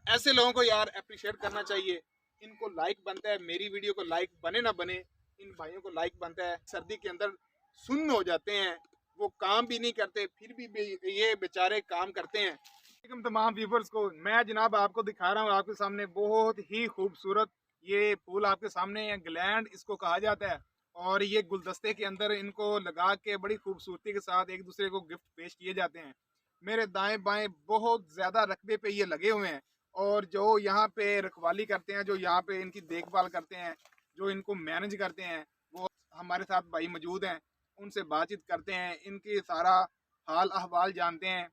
ऐसे लोगों को यार अप्रिशिएट करना चाहिए। इनको लाइक बनता है, मेरी वीडियो को लाइक बने ना बने, इन भाइयों को लाइक बनता है। सर्दी के अंदर सुन्न हो जाते हैं, वो काम भी नहीं करते, फिर भी ये बेचारे काम करते हैं। तमाम व्यूवर्स को मैं जनाब आपको दिखा रहा हूँ आपके सामने बहुत ही खूबसूरत ये फूल आपके सामने है। ग्लैंड इसको कहा जाता है और ये गुलदस्ते के अंदर इनको लगा के बड़ी खूबसूरती के साथ एक दूसरे को गिफ्ट पेश किए जाते हैं। मेरे दाएं बाएं बहुत ज्यादा रकबे पे ये लगे हुए हैं और जो यहाँ पे रखवाली करते हैं, जो यहाँ पे इनकी देखभाल करते हैं, जो इनको मैनेज करते हैं, वो हमारे साथ भाई मौजूद हैं। उनसे बातचीत करते हैं, इनके सारा हाल अहवाल जानते हैं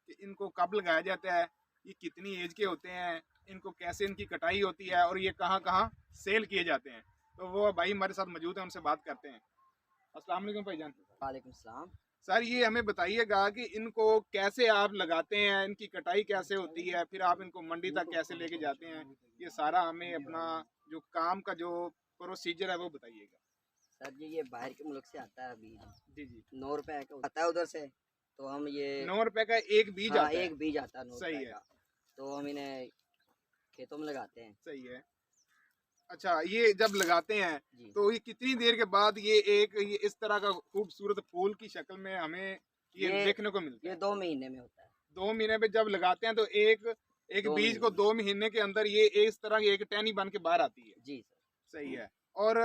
कि इनको कब लगाया जाता है, ये कितनी एज के होते हैं, इनको कैसे इनकी कटाई होती है और ये कहाँ कहाँ सेल किए जाते हैं। तो वो भाई हमारे साथ मौजूद हैं, उनसे बात करते हैं। अस्सलाम वालेकुम भाईजान। वालेकुम सलाम। सर ये हमें बताइएगा कि इनको कैसे आप लगाते हैं, इनकी कटाई कैसे होती है, फिर आप इनको मंडी तक कैसे लेके जाते हैं, ये सारा हमें अपना जो काम का जो प्रोसीजर है वो बताइएगा। सर जी ये बाहर के मुल्क से आता है बीज। जी जी। 9 रुपए का आता है उधर से, तो हम ये 9 रुपए का एक बीज हाँ आता है? एक बीज आता है 9 सही रुपए है। का। तो हम इन्हें खेतों में लगाते हैं। सही है। अच्छा ये जब लगाते हैं जी तो ये कितनी देर के बाद ये इस तरह का खूबसूरत फूल की शक्ल में हमें ये ये देखने को मिलता ये है? 2 महीने में होता है। 2 महीने पे जब लगाते हैं तो एक एक दो बीज महीने को में 2 महीने के अंदर ये इस तरह की एक टहनी बन के बाहर आती है। जी सही है। और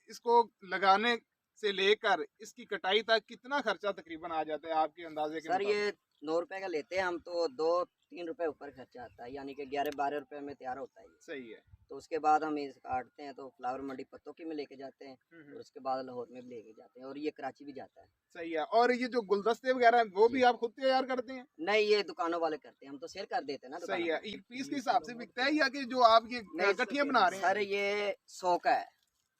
इसको लगाने से लेकर इसकी कटाई तक कितना खर्चा तकरीबन आ जाता है आपके अंदाजे के सर ये मुताबिक? 9 रुपए का लेते हैं हम, तो 2-3 रुपए ऊपर खर्चा आता है, यानी कि 11-12 रुपए में तैयार होता है ये। सही है। तो उसके बाद हम इसे काटते हैं तो फ्लावर मंडी पत्तों की में लेके जाते हैं, और उसके बाद लाहौर में भी लेके जाते हैं, और ये कराची भी जाता है। सही है। और ये जो गुलदस्ते वगैरह हैं, वो भी जी आप खुद तैयार करते हैं? नहीं, ये दुकानों वाले करते हैं, हम तो सेल कर देते हैं ना सही दुकानों है। को। ये पीस के हिसाब से बिकता है या कि जो आप ये नहीं गठिया बना रहे सर, हैं? ये 100 का है।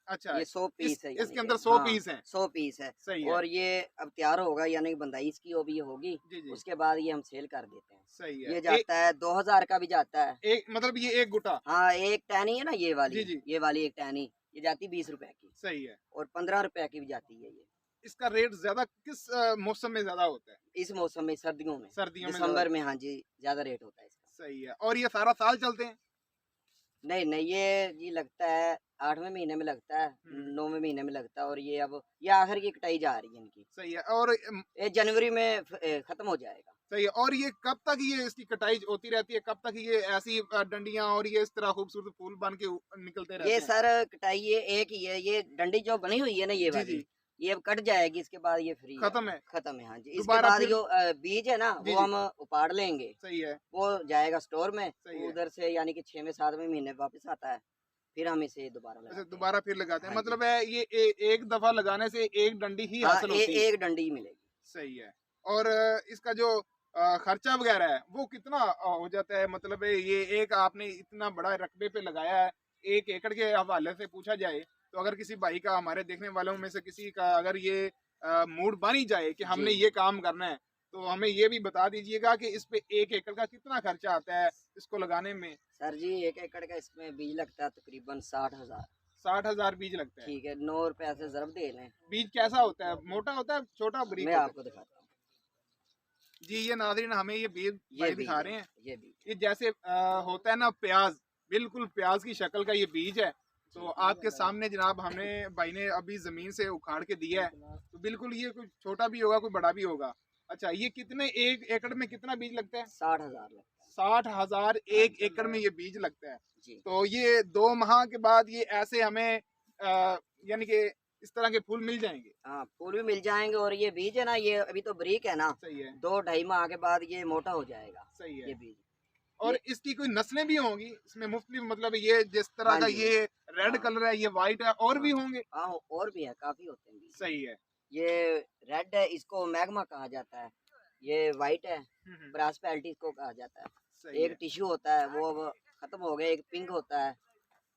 अच्छा ये 100 पीस है, यानी इसके कि अंदर 100 हाँ पीस हैं। 100 पीस है। सही है। और ये अब तैयार होगा, यानी कि बंदाई इसकी भी होगी। जी जी। उसके बाद ये हम सेल कर देते हैं। सही है। ये जाता है 2000 का भी जाता है। एक मतलब ये एक गुटा? हाँ एक टहनी है ना, जी जी। ये वाली एक टहनी ये जाती 20 रुपए की, सही है। और 15 रुपए की भी जाती है ये। इसका रेट ज्यादा किस मौसम में ज्यादा होता है? इस मौसम में, सर्दियों में, सर्दियों में ज्यादा? दिसंबर में, हाँ जी ज्यादा रेट होता है इसका। सही है। और ये सारा साल चलते हैं? नहीं नहीं, ये लगता है 8वें महीने में लगता है, हम्म। 9वें महीने में लगता है, और ये अब ये आखिर की कटाई जा रही है इनकी। सही है। और ये जनवरी में खत्म हो जाएगा। सही है। और ये कब तक ये इसकी कटाई होती रहती है, कब तक ये ऐसी डंडियां और ये इस तरह खूबसूरत फूल बन के निकलते ये रहते हैं? सर कटाई ये एक ही है, ये डंडी जो बनी हुई है ना ये जी वाली, जी। ये अब कट जाएगी, इसके बाद ये फ्री है। खत्म है? खत्म है हाँ जी। इसके दोबारा बाद फिर? जो बीज है ना जी वो जी। हम उपाड़ लेंगे, सही है। वो जाएगा स्टोर में, सही है। उधर से यानी कि 6वें 7वें महीने वापस आता है, फिर हम इसे दोबारा अच्छा लगाते हैं। दोबारा फिर लगाते हैं, हाँ जी मतलब है ये एक दफा लगाने से एक डंडी ही हाँ, हासिल होती है? एक डंडी ही मिलेगी। सही है। और इसका जो खर्चा वगैरह है वो कितना हो जाता है? मतलब है ये एक आपने इतना बड़ा रकबे पे लगाया है, 1 एकड़ के हवाले से पूछा जाए तो अगर किसी भाई का, हमारे देखने वालों में से किसी का अगर ये मूड बन ही जाए कि हमने जी ये काम करना है, तो हमें ये भी बता दीजिएगा कि इस पे 1 एकड़ का कितना खर्चा आता है इसको लगाने में? सर जी 1 एकड़ का इसमें बीज लगता है तकरीबन 60,000। 60,000 बीज लगता है? ठीक है, 9 रुपए से ज़रब दे लें। बीज कैसा होता है, मोटा होता है, छोटा मैं बारीक होता आपको दिखाता हूँ, है? जी ये नाज़रीन हमें ये बीज ये भाई बीज दिखा है, रहे हैं। ये बीज ये जैसे होता है ना प्याज, बिल्कुल प्याज की शक्ल का ये बीज है। तो आपके सामने जनाब हमने भाई ने अभी जमीन से उखाड़ के दिया है, तो बिल्कुल ये कोई छोटा भी होगा कोई बड़ा भी होगा। अच्छा ये कितने, 1 एकड़ में कितना बीज लगता है? 60,000 लगता है। 60,000 हाँ एक जी एकड़ में ये बीज लगता है। जी तो ये 2 माह के बाद ये ऐसे हमें यानी कि इस तरह के फूल मिल जाएंगे? हाँ, फूल भी मिल जाएंगे, और ये बीज है ना, ये अभी तो बारीक है ना, सही है। 2-2.5 माह के बाद ये मोटा हो जाएगा सही है। ये बीज। और ये इसकी कोई नस्लें भी होंगी इसमें मुख्तलिफ, मतलब ये जिस तरह हाँ का जी ये रेड हाँ कलर है, ये वाइट है, और भी हाँ होंगे? हाँ, और भी है, काफी होते हैं बीज। सही है। ये रेड है, इसको मैग्मा कहा जाता है। ये वाइट है, हम्म। ब्रासपैल्टी इसको कहा जाता है। सही एक है। टिश्यू होता है, वो अब खत्म हो गया। एक पिंक होता है,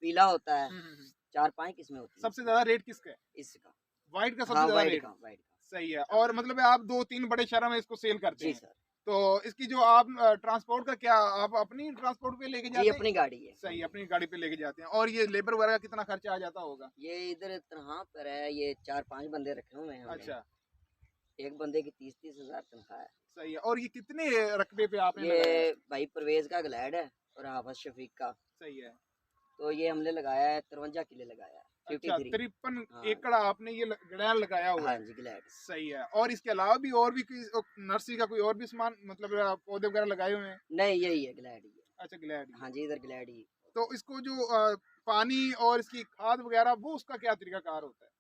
पीला होता है, हम्म। 4-5 किस्में होती हैं सबसे ज्यादा रेट किसका है? इसका। व्हाइट का सबसे हाँ ज्यादा रेट? वाइट का। सही है। और मतलब है आप 2-3 बड़े शहरों में इसको सेल करते जी हैं, सर। तो इसकी जो आप ट्रांसपोर्ट का क्या, आप अपनी ट्रांसपोर्ट पे लेके जी जाते हैं? अपनी गाड़ी है हाँ सही है, जी। अपनी गाड़ी पे लेके जाते हैं। और ये लेबर वगैरह का कितना खर्चा आ जाता होगा? ये इधर तनख्वाह पर है, ये 4-5 बंदे रखे हुए हैं हमने। अच्छा। एक बंदे की 30-30 हजार तनख्वाह है। सही है। और ये कितने रकबे पे आपने लगाया है? ये भाई परवेज का ग्लैड है, और हाफिज शफीक का। सही है। तो ये हमने लगाया है 53 किले लगाया है। अच्छा 53। 53 हाँ एकड़ आपने ये गड़ैल लगाया हुआ हाँ है। जी, ग्लैड। सही है। और इसके अलावा भी और भी नर्सरी का कोई और भी सामान मतलब पौधे वगैरह लगाए हुए हैं? नहीं, यही है, ग्लैड ही है। अच्छा ग्लैड ही हाँ है। जी, इधर ग्लैड ही। तो इसको जो पानी और इसकी खाद वगैरह वो उसका क्या तरीकाकार होता है?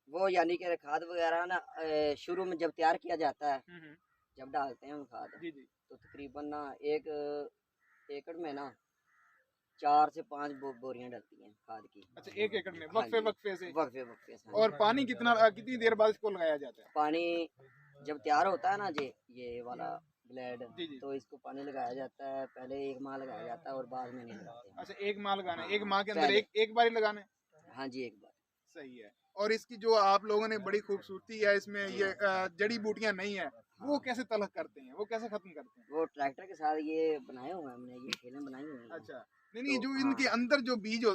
वो यानी कि खाद वगैरह ना शुरू में जब तैयार किया जाता है, हम्म। जब डालते हैं हम खाद, जी जी। तो तकरीबन ना एक एकड़ में ना 4 से 5 बोरियां डलती हैं खाद की। अच्छा 1 एकड़ में हाँ वक्फे जी, वक्फे से। वक्फे वक्फे से। हाँ और जी। पानी कितना कितनी देर बाद इसको लगाया जाता है? पानी जब तैयार होता है ना जी, ये वाला ग्लैड, जी जी। तो इसको पानी लगाया जाता है। पहले 1 माह लगाया जाता है और बाद में नहीं लगाते हम। अच्छा 1 माह लगाना है, हाँ 1 माह के अंदर पहले। एक बार ही लगाना है? हाँ जी, एक बार। सही है। और इसकी जो आप लोगों ने बड़ी खूबसूरती है इसमें जी। ये जड़ी बूटियां नहीं है, वो हाँ, कैसे तलक करते हैं, वो कैसे खत्म करते हैं? वो ट्रैक्टर के साथ ये बनाए हुए हैं हमने, ये ठेले बनाए हुए हैं। अच्छा नहीं नहीं, तो जो हाँ, इनके अंदर जो बीज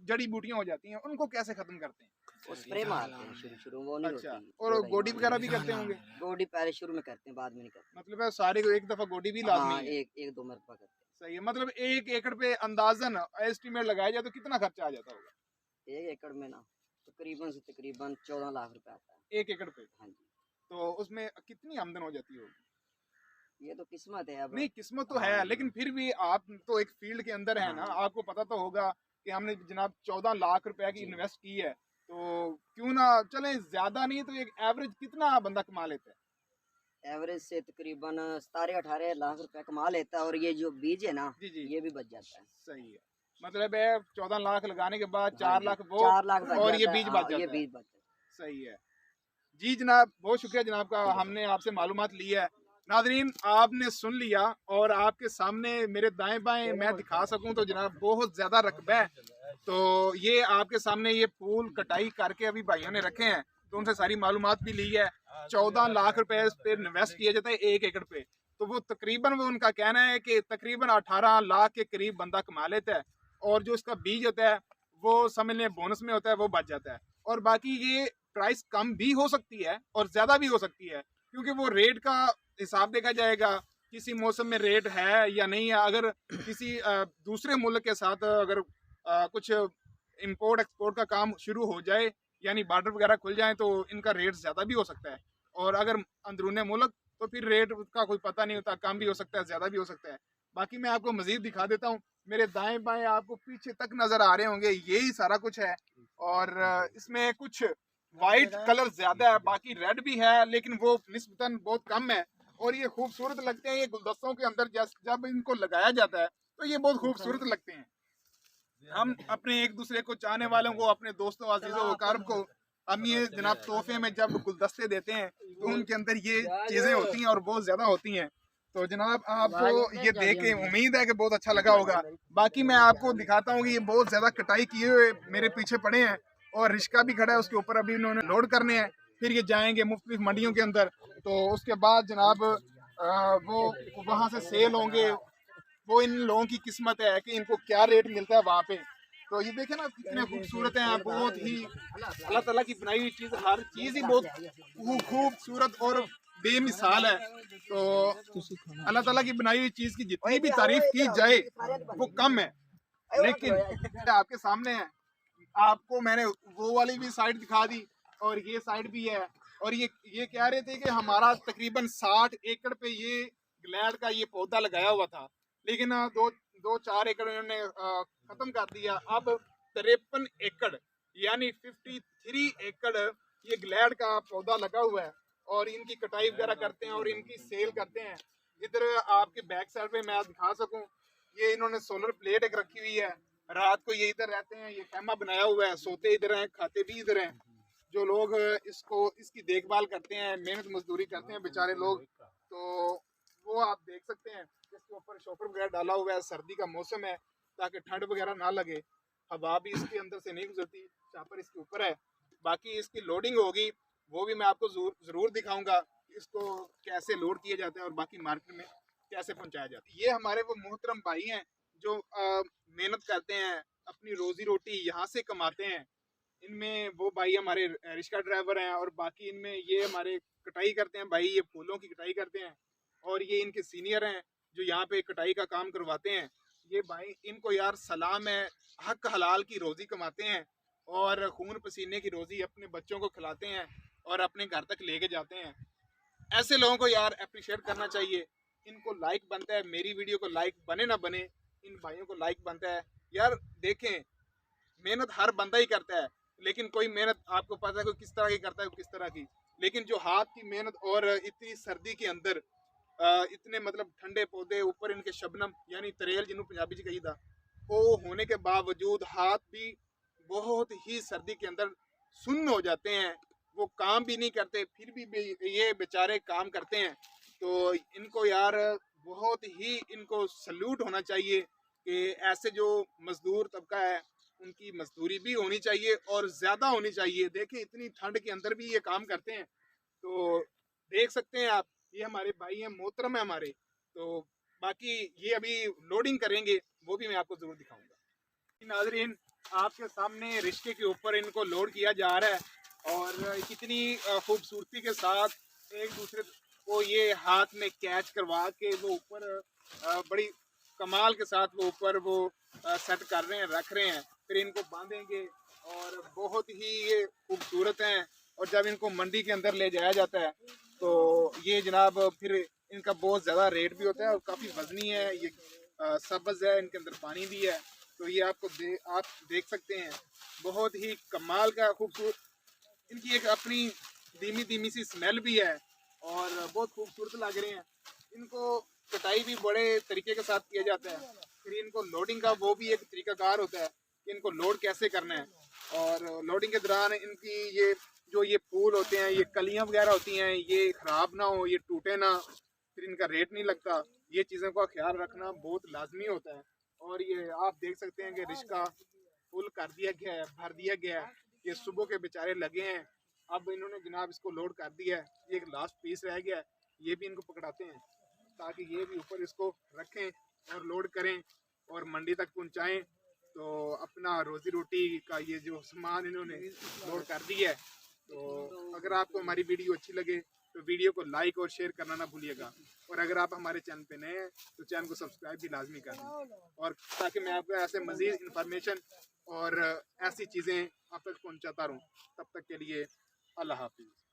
जड़ी बूटियां हो जाती हैं उनको कैसे खत्म करते हैं? वो स्प्रे मारते हैं शुरू शुरू, वो नहीं अच्छा। होती और 2-2.5 गोडी माह वगैरह में। भी करते होंगे? गोडी पहले शुरू में करते हैं, बाद में नहीं करते। मतलब है सारे को एक दफा गोडी भी लाजमी हाँ, है? एक एक 2 मरतबा करते सही है। मतलब 1 एकड़ पे अंदाजन एस्टिमेट लगाया जाए तो कितना खर्चा आ जाता होगा? हैं। 1 एकड़ में ना तकरीबन से तकरीबन 14 लाख रुपए आता है। 1 एकड़ पे? हाँ जी, तो उसमें कितनी आमदन हो जाती होगी? ये तो किस्मत है अब। नहीं किस्मत तो है, हाँ, लेकिन फिर भी आप तो एक फील्ड के अंदर है ना, हाँ, आपको पता तो होगा कि हमने जनाब 14 लाख रुपए की जी। इन्वेस्ट की है, तो क्यों ना चले ज्यादा नहीं तो एक एवरेज कितना बंदा कमा लेता है? एवरेज से तकरीबन 17-18 लाख रुपए कमा लेता है, और ये जो बीज है ना, जी जी। ये भी बच जाता है। सही है। मतलब है 14 लाख लगाने के बाद हाँ चार जी, लाख वो 4 लाख बच और ये जाता है। बीज हाँ, बच ये जाता है। बीज बच जाता सही है। जी जनाब, बहुत शुक्रिया जनाब का, है। ठीक है हमने आपसे मालूमात ली है। नाजरीन आपने सुन लिया, और आपके सामने मेरे दाएं बाएं मैं दिखा सकूं तो जनाब बहुत ज़्यादा रकबा है। तो ये आपके सामने ये फूल कटाई करके अभी भाइयों ने रखे हैं, तो उनसे सारी मालूमात भी ली है। 14 लाख रुपए इस पे इन्वेस्ट किया जाता है 1 एकड़ पे। तो वो तकरीबन, वो उनका कहना है कि तकरीबन 18 लाख के करीब बंदा कमा लेता है। और जो इसका बीज होता है वो समझ लें बोनस में होता है, वो बच जाता है। और बाकी ये प्राइस कम भी हो सकती है और ज़्यादा भी हो सकती है, क्योंकि वो रेट का हिसाब देखा जाएगा, किसी मौसम में रेट है या नहीं है। अगर किसी दूसरे मुल्क के साथ अगर कुछ इंपोर्ट एक्सपोर्ट का काम शुरू हो जाए, यानी बॉर्डर वगैरह खुल जाए, तो इनका रेट ज़्यादा भी हो सकता है। और अगर अंदरूनी मुल्क, तो फिर रेट का कोई पता नहीं होता, कम भी हो सकता है, ज़्यादा भी हो सकता है। बाकी मैं आपको मज़ीद दिखा देता हूँ। मेरे दाएं बाएं आपको पीछे तक नज़र आ रहे होंगे, यही सारा कुछ है। और इसमें कुछ वाइट कलर ज्यादा है, बाकी रेड भी है, लेकिन वो निस्बतन बहुत कम है। और ये खूबसूरत लगते हैं, ये गुलदस्तों के अंदर जब इनको लगाया जाता है तो ये बहुत खूबसूरत लगते हैं। हम अपने एक दूसरे को चाहने वालों को, अपने दोस्तों अजीजों वकारब को हम ये जनाब तोहफे में जब गुलदस्ते देते हैं, तो उनके अंदर ये चीजें होती हैं और बहुत ज्यादा होती हैं। तो जनाब आपको ये देख के उम्मीद है कि बहुत अच्छा लगा होगा। बाकी मैं आपको दिखाता हूँ कि ये बहुत ज्यादा कटाई किए हुए मेरे पीछे पड़े हैं, और रिश्का भी खड़ा है उसके ऊपर, अभी इन्होंने लोड करने हैं, फिर ये जाएंगे मुख्तलिफ मंडियों के अंदर। तो उसके बाद जनाब वो वहाँ से सेल होंगे। वो इन लोगों की किस्मत है कि इनको क्या रेट मिलता है वहाँ पे। तो ये देखे ना कितने खूबसूरत हैं, बहुत ही अल्लाह ताला की बनाई हुई चीज़, हर चीज़ ही बहुत खूबसूरत और बेमिसाल है। तो अल्लाह ताला की बनाई हुई चीज़ की जितनी भी तारीफ की जाए वो कम है। लेकिन आपके सामने है, आपको मैंने वो वाली भी साइड दिखा दी और ये साइड भी है। और ये कह रहे थे कि हमारा तकरीबन 60 एकड़ पे ये ग्लैड का ये पौधा लगाया हुआ था, लेकिन दो चार एकड़ इन्होंने खत्म कर दिया। अब 53 एकड़ यानी 53 एकड़ ये ग्लैड का पौधा लगा हुआ है, और इनकी कटाई वगैरह करते हैं और इनकी सेल करते हैं। इधर आपके बैक साइड पे मैं दिखा सकूं, ये इन्होंने सोलर प्लेट एक रखी हुई है। रात को ये इधर रहते हैं, ये खेमा बनाया हुआ है, सोते इधर हैं, खाते भी इधर हैं। जो लोग इसकी देखभाल करते हैं, मेहनत मजदूरी करते हैं बेचारे लोग, तो वो आप देख सकते हैं। इसके ऊपर शॉपर वगैरह डाला हुआ है, सर्दी का मौसम है ताकि ठंड वगैरह ना लगे, हवा भी इसके अंदर से नहीं गुजरती। शॉपर इसके ऊपर है। बाकी इसकी लोडिंग होगी, वो भी मैं आपको जरूर दिखाऊंगा इसको कैसे लोड किया जाता है और बाकी मार्केट में कैसे पहुंचाया जाता है। ये हमारे वो मोहतरम भाई हैं जो मेहनत करते हैं, अपनी रोजी रोटी यहाँ से कमाते हैं। इनमें वो भाई हमारे रिक्शा ड्राइवर हैं, और बाकी इनमें ये हमारे कटाई करते हैं भाई, ये फूलों की कटाई करते हैं। और ये इनके सीनियर हैं जो यहाँ पे कटाई का काम करवाते हैं, ये भाई इनको यार सलाम है, हक हलाल की रोज़ी कमाते हैं और खून पसीने की रोज़ी अपने बच्चों को खिलाते हैं और अपने घर तक लेके जाते हैं। ऐसे लोगों को यार अप्रिशिएट करना चाहिए। इनको लाइक बनता है, मेरी वीडियो को लाइक बने ना बने, इन भाइयों को लाइक बनता है। यार देखें, मेहनत हर बंदा ही करता है, लेकिन कोई मेहनत आपको पता है कोई किस तरह की करता है, किस तरह की। लेकिन जो हाथ की मेहनत और इतनी सर्दी के अंदर इतने मतलब ठंडे पौधे, ऊपर इनके शबनम यानी तरेल जिन्हों पंजाबी च कही था, वो होने के बावजूद हाथ भी बहुत ही सर्दी के अंदर सुन्न हो जाते हैं। वो काम भी नहीं करते, फिर भी ये बेचारे काम करते हैं। तो इनको यार बहुत ही इनको सल्यूट होना चाहिए कि ऐसे जो मजदूर तबका है उनकी मजदूरी भी होनी चाहिए और ज़्यादा होनी चाहिए। देखिए इतनी ठंड के अंदर भी ये काम करते हैं। तो देख सकते हैं आप, ये हमारे भाई हैं, मोहतरम है हमारे। तो बाकी ये अभी लोडिंग करेंगे, वो भी मैं आपको ज़रूर दिखाऊंगा। नाजरीन, आपके सामने रिश्ते के ऊपर इनको लोड किया जा रहा है और कितनी खूबसूरती के साथ एक दूसरे को ये हाथ में कैच करवा के वो ऊपर बड़ी कमाल के साथ वो ऊपर वो सेट कर रहे हैं, रख रहे हैं। फिर इनको बांधेंगे और बहुत ही ये खूबसूरत हैं। और जब इनको मंडी के अंदर ले जाया जाता है तो ये जनाब फिर इनका बहुत ज़्यादा रेट भी होता है और काफ़ी वजनी है। ये सब्ज़ है, इनके अंदर पानी भी है। तो ये आप देख सकते हैं, बहुत ही कमाल का खूबसूरत। इनकी एक अपनी धीमी धीमी सी स्मेल भी है और बहुत खूबसूरत लग रहे हैं। इनको कटाई भी बड़े तरीके के साथ किया जाता है। फिर इनको लोडिंग का वो भी एक तरीकाकार होता है कि इनको लोड कैसे करना है। और लोडिंग के दौरान इनकी ये जो ये फूल होते हैं, ये कलियां वगैरह होती हैं, ये ख़राब ना हो, ये टूटे ना, फिर इनका रेट नहीं लगता। ये चीज़ों का ख्याल रखना बहुत लाजमी होता है। और ये आप देख सकते हैं कि रिश्का फुल कर दिया गया है, भर दिया गया है। ये सुबह के बेचारे लगे हैं, अब इन्होंने जनाब इसको लोड कर दिया है। एक लास्ट पीस रह गया है, ये भी इनको पकड़ाते हैं ताकि ये भी ऊपर इसको रखें और लोड करें और मंडी तक पहुंचाएं। तो अपना रोजी रोटी का ये जो सामान इन्होंने लोड कर दिया है। तो अगर आपको हमारी वीडियो अच्छी लगे तो वीडियो को लाइक और शेयर करना ना भूलिएगा। और अगर आप हमारे चैनल पे नए हैं तो चैनल को सब्सक्राइब भी लाजमी कर दें, और ताकि मैं आपको ऐसे मज़ीद इंफॉर्मेशन और ऐसी चीज़ें आप तक पहुँचाता रहूँ। तब तक के लिए अल्लाह हाफिज़।